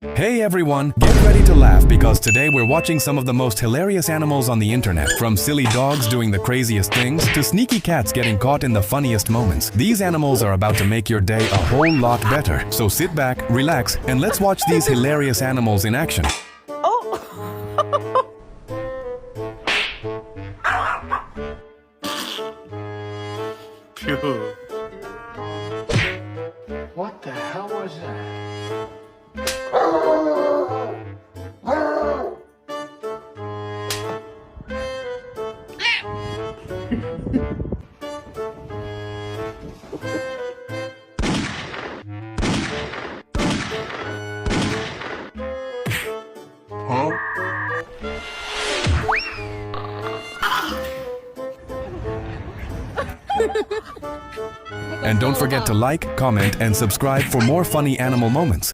Hey everyone, get ready to laugh because today we're watching some of the most hilarious animals on the internet. From silly dogs doing the craziest things to sneaky cats getting caught in the funniest moments. These animals are about to make your day a whole lot better. So sit back, relax, and let's watch these hilarious animals in action. Oh! What the hell was that? Huh? And don't forget to like, comment, and subscribe for more funny animal moments.